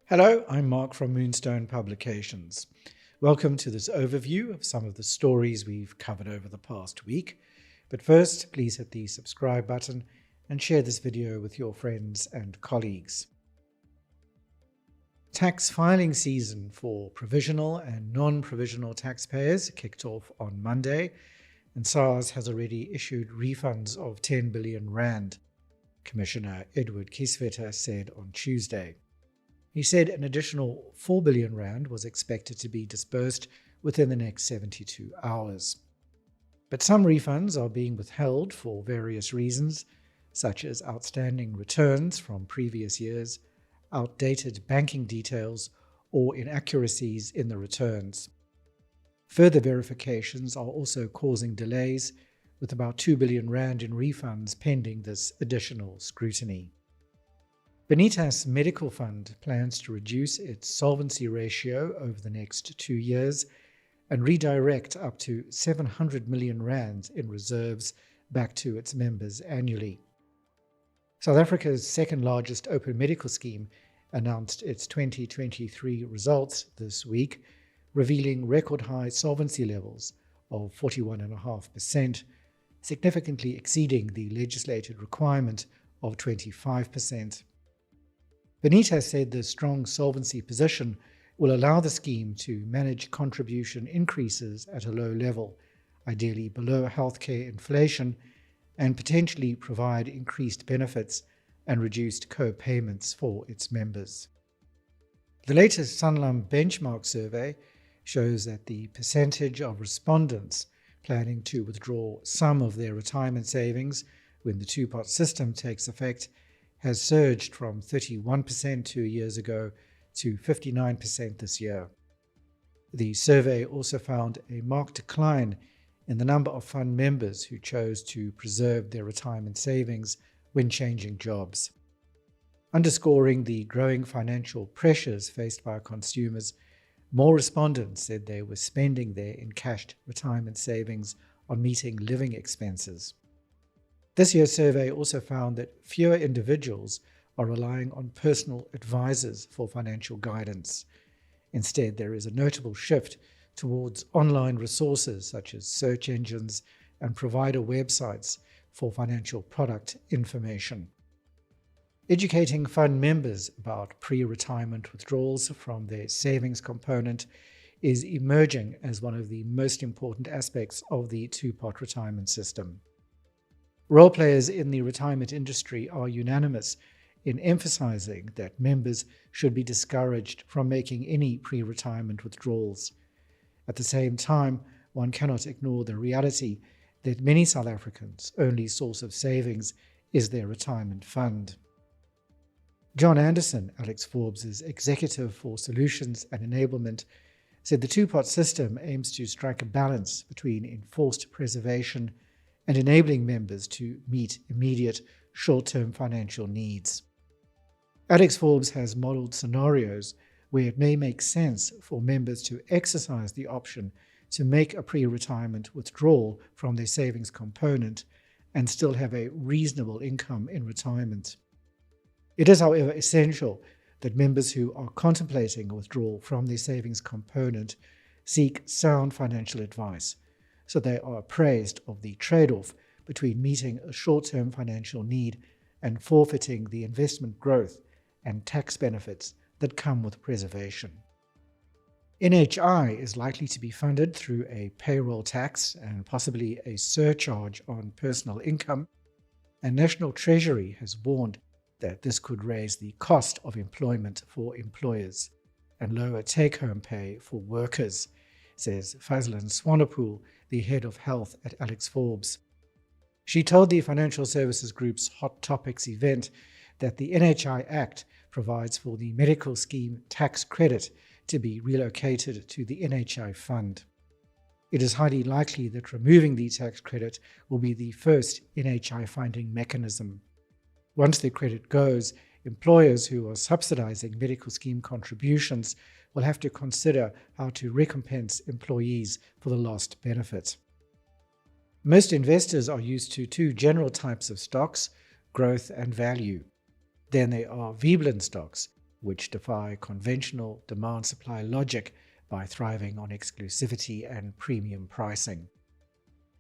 Hello, I'm Mark from Moonstone Publications. Welcome to this overview of some of the stories we've covered over the past week. But first, please hit the subscribe button and share this video with your friends and colleagues. Tax filing season for provisional and non-provisional taxpayers kicked off on Monday, and SARS has already issued refunds of 10 billion rand, Commissioner Edward Kieswetter said on Tuesday. He said an additional 4 billion rand was expected to be disbursed within the next 72 hours. But some refunds are being withheld for various reasons, such as outstanding returns from previous years, outdated banking details, or inaccuracies in the returns. Further verifications are also causing delays, with about 2 billion rand in refunds pending this additional scrutiny. Bonitas Medical Fund plans to reduce its solvency ratio over the next 2 years and redirect up to 700 million rand in reserves back to its members annually. South Africa's second largest open medical scheme announced its 2023 results this week, revealing record high solvency levels of 41.5%, significantly exceeding the legislated requirement of 25%. Bonitas said the strong solvency position will allow the scheme to manage contribution increases at a low level, ideally below healthcare inflation, and potentially provide increased benefits and reduced co-payments for its members. The latest Sunlam Benchmark survey shows that the percentage of respondents planning to withdraw some of their retirement savings when the two-pot system takes effect has surged from 31% 2 years ago to 59% this year. The survey also found a marked decline in the number of fund members who chose to preserve their retirement savings when changing jobs. Underscoring the growing financial pressures faced by consumers, more respondents said they were spending their encashed retirement savings on meeting living expenses. This year's survey also found that fewer individuals are relying on personal advisors for financial guidance. Instead, there is a notable shift towards online resources such as search engines and provider websites for financial product information. Educating fund members about pre-retirement withdrawals from their savings component is emerging as one of the most important aspects of the two-pot retirement system. Role players in the retirement industry are unanimous in emphasizing that members should be discouraged from making any pre-retirement withdrawals. At the same time, one cannot ignore the reality that many South Africans' only source of savings is their retirement fund. John Anderson, Alex Forbes' executive for solutions and enablement, said the two-pot system aims to strike a balance between enforced preservation and enabling members to meet immediate short-term financial needs. Alex Forbes has modeled scenarios where it may make sense for members to exercise the option to make a pre-retirement withdrawal from their savings component and still have a reasonable income in retirement. It is, however, essential that members who are contemplating a withdrawal from their savings component seek sound financial advice, so they are appraised of the trade-off between meeting a short-term financial need and forfeiting the investment growth and tax benefits that come with preservation. NHI is likely to be funded through a payroll tax and possibly a surcharge on personal income, and National Treasury has warned that this could raise the cost of employment for employers and lower take-home pay for workers, says Fazlan Swanepoel, the head of health at Alex Forbes. She told the Financial Services Group's Hot Topics event that the NHI Act provides for the medical scheme tax credit to be relocated to the NHI fund. It is highly likely that removing the tax credit will be the first NHI funding mechanism. Once the credit goes, employers who are subsidizing medical scheme contributions will have to consider how to recompense employees for the lost benefit. Most investors are used to two general types of stocks, growth and value. Then there are Veblen stocks, which defy conventional demand-supply logic by thriving on exclusivity and premium pricing.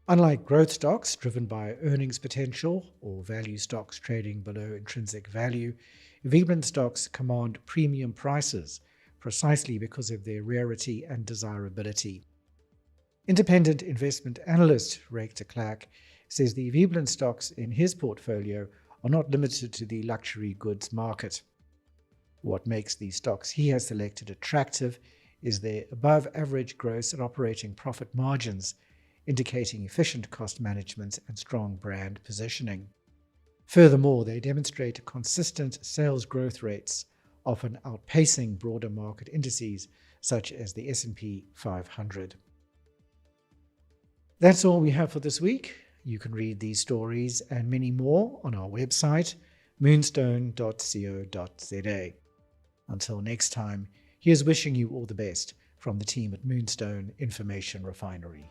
Unlike growth stocks driven by earnings potential or value stocks trading below intrinsic value, Veblen stocks command premium prices precisely because of their rarity and desirability. Independent investment analyst Rake de Klerk says the Veblen stocks in his portfolio are not limited to the luxury goods market. What makes the stocks he has selected attractive is their above-average gross and operating profit margins, indicating efficient cost management and strong brand positioning. Furthermore, they demonstrate consistent sales growth rates, often outpacing broader market indices such as the S&P 500. That's all we have for this week. You can read these stories and many more on our website, moonstone.co.za. Until next time, here's wishing you all the best from the team at Moonstone Information Refinery.